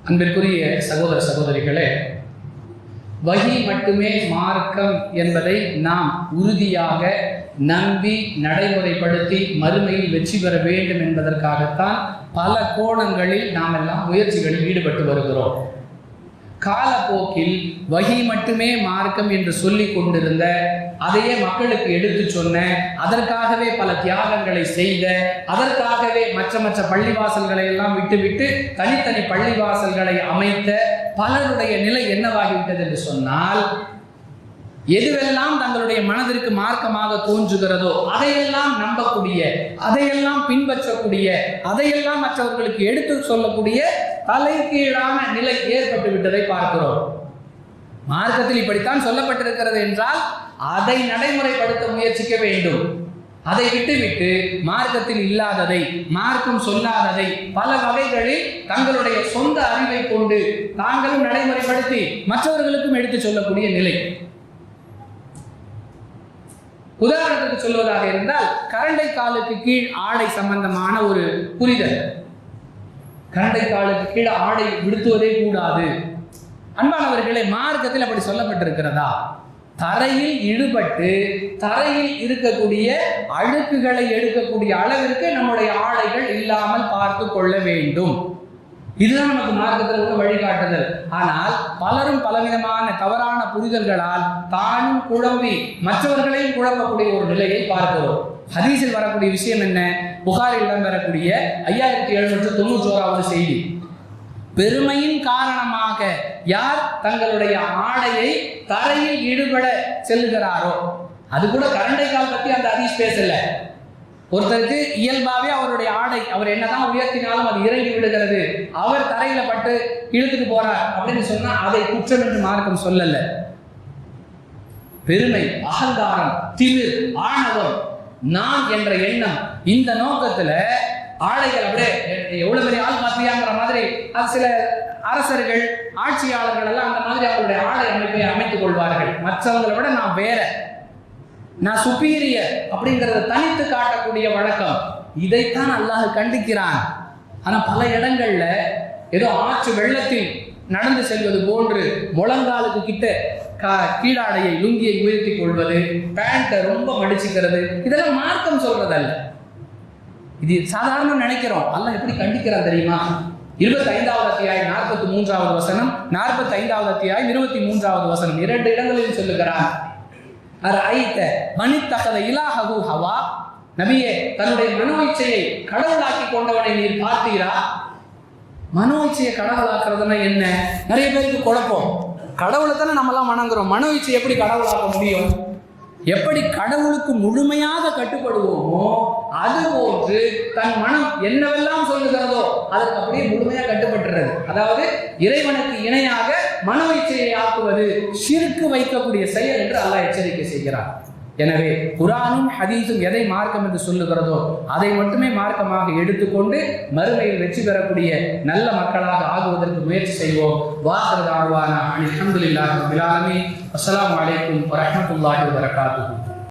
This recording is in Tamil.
அன்பிற்குரிய சகோதர சகோதரிகளே, வஹி மட்டுமே மார்க்கம் என்பதை நாம் உறுதியாக நம்பி நடைமுறைப்படுத்தி மறுமையில் வெற்றி பெற வேண்டும் என்பதற்காகத்தான் பல கோணங்களில் நாம் எல்லாம் முயற்சிகளில் ஈடுபட்டு வருகிறோம். காலப்போக்கில் வஹி மட்டுமே மார்க்கம் என்று சொல்லி கொண்டிருந்த, அதையே மக்களுக்கு எடுத்து சொன்ன, அதற்காகவே பல தியாகங்களை செய்த, அதற்காகவே மற்ற பள்ளிவாசல்களை எல்லாம் விட்டுவிட்டு தனித்தனி பள்ளிவாசல்களை அமைத்த பலருடைய நிலை என்னவாகிவிட்டது என்று சொன்னால், எதுவெல்லாம் தங்களுடைய மனதிற்கு மார்க்கமாக தோன்றுகிறதோ அதையெல்லாம் நம்பக்கூடிய, அதையெல்லாம் பின்பற்றக்கூடிய, அதையெல்லாம் மற்றவர்களுக்கு எடுத்து சொல்லக்கூடிய தலைகீழான நிலை ஏற்பட்டு விட்டதை பார்க்கிறோம். மார்க்கத்தில் இப்படித்தான் சொல்லப்பட்டிருக்கிறது என்றால் அதை நடைமுறைப்படுத்த முயற்சிக்க வேண்டும். அதை விட்டுவிட்டு மார்க்கத்தில் இல்லாததை, மார்க்கம் சொல்லாததை பல வகைகளில் தங்களுடைய சொந்த அறிவை கொண்டு தாங்களும் நடைமுறைப்படுத்தி மற்றவர்களுக்கும் எடுத்து சொல்லக்கூடிய நிலை. உதாரணத்துக்கு சொல்வதாக இருந்தால், கரண்டை காலுக்கு கீழ் ஆடை சம்பந்தமான ஒரு புரிதல். கரண்டை காலுக்கு கீழ் ஆடை விடுத்துவதே கூடாது. அன்பானவர்களே, மார்க்கத்தில் அப்படி சொல்லப்பட்டிருக்கிறதா? தரையில் இழுபட்டு தரையில் இருக்கக்கூடிய அழுக்குகளை எடுக்கக்கூடிய அளவிற்கு நம்முடைய ஆடைகள் இல்லாமல் பார்த்து கொள்ள வேண்டும். இதுதான் நமக்கு மார்க்கத்தில் உள்ள வழிகாட்டுதல். ஆனால் பலரும் பலவிதமான தவறான புரிதல்களால் தானும் குழம்பி மற்றவர்களையும் குழம்பக்கூடிய ஒரு நிலையை பார்க்கிறோம். ஹதீஸில் வரக்கூடிய விஷயம் என்ன? புகாரில் இடம்பெறக்கூடிய 5791வது செய்தி. பெருமையின் காரணமாக யார் தங்களுடைய ஆடையை தரையில் ஈடுபட செல்லுகிறாரோ, அது கூட கரண்டை கால் பற்றி அந்த ஹதீஸ் பேசல. ஒருத்தருக்கு இயல்பாவே அவருடைய ஆடை அவர் என்னதான் உயர்த்தினாலும் அது இறங்கி விடுகிறது, அவர் தரையில பட்டு இழுத்துட்டு போறார் அப்படின்னு சொன்னா அதை குற்றம் என்று மார்க்கம் சொல்லல. பெருமை, அகங்காரம், திமிர், ஆணவம், நான் என்ற எண்ணம், இந்த நோக்கத்துல ஆடைகள் அப்படியே எவ்வளவு பெரிய ஆள் பார்த்தியாங்கிற மாதிரி அது சில அரசர்கள், ஆட்சியாளர்கள் எல்லாம் அந்த மாதிரி அவருடைய ஆடை அமைப்பை அமைத்துக் கொள்வார்கள். மற்றவங்களை விட நான் வேற, நான் சுப்பீரியர் அப்படிங்கிறத தனித்து காட்டக்கூடிய வழக்கம். இதைத்தான் அல்லாஹ் கண்டிக்கிறான். ஆனா பல இடங்கள்ல ஏதோ ஆற்று வெள்ளத்தில் நடந்து செல்வது போன்று முழங்காலுக்கு கிட்ட கீழாடையை, லுங்கியை உயர்த்தி கொள்வது, பேண்ட்டை ரொம்ப மடிச்சுக்கிறது, இதெல்லாம் மார்க்கம் சொல்றதல்ல. இது சாதாரண நினைக்கிறோம். அல்லாஹ் எப்படி கண்டிக்கிறான் தெரியுமா? 25வது அத்தியாயம் 43வது வசனம், 45வது அத்தியாயம் 23வது வசனம், 2 இடங்களில் சொல்லுகிறான். நபியே, தன்னுடைய மனோ இச்சையை கடவுளாக்கி கொண்டவனை நீர் பார்த்தீரா? மனோ இச்சையை கடவுளாக்குறதுன்னா என்ன? நிறைய பேருக்கு குழப்பம். கடவுளை தானே நம்மளாம் வணங்குறோம், மனோ இச்சை எப்படி கடவுளாக்க முடியும்? எப்படி கடவுளுக்கு முழுமையாக கட்டுப்படுவோமோ அதுபோன்று தன் மனம் என்னவெல்லாம் சொல்லுகிறதோ அதற்கு அப்படியே முழுமையாக கட்டுப்பட்டுறது. அதாவது இறைவனுக்கு இணையாக மனோ இச்சையை ஆக்குவது ஷிர்க்கு வைக்கக்கூடிய செயல் என்று அல்லாஹ் எச்சரிக்கை செய்கிறார். எனவே குர்ஆனும் ஹதீஸும் எதை மார்க்கம் என்று சொல்லுகிறதோ அதை மட்டுமே மார்க்கமாக எடுத்துக்கொண்டு மறுமையில் வெற்றி பெறக்கூடிய நல்ல மக்களாக ஆகுவதற்கு முயற்சி செய்வோம். வாஹிரு தஅவானா அல்ஹம்துலில்லாஹி ரப்பில் ஆலமீன். அஸ்ஸலாமு அலைக்கும் வரஹ்மத்துல்லாஹி வபரகாத்துஹு.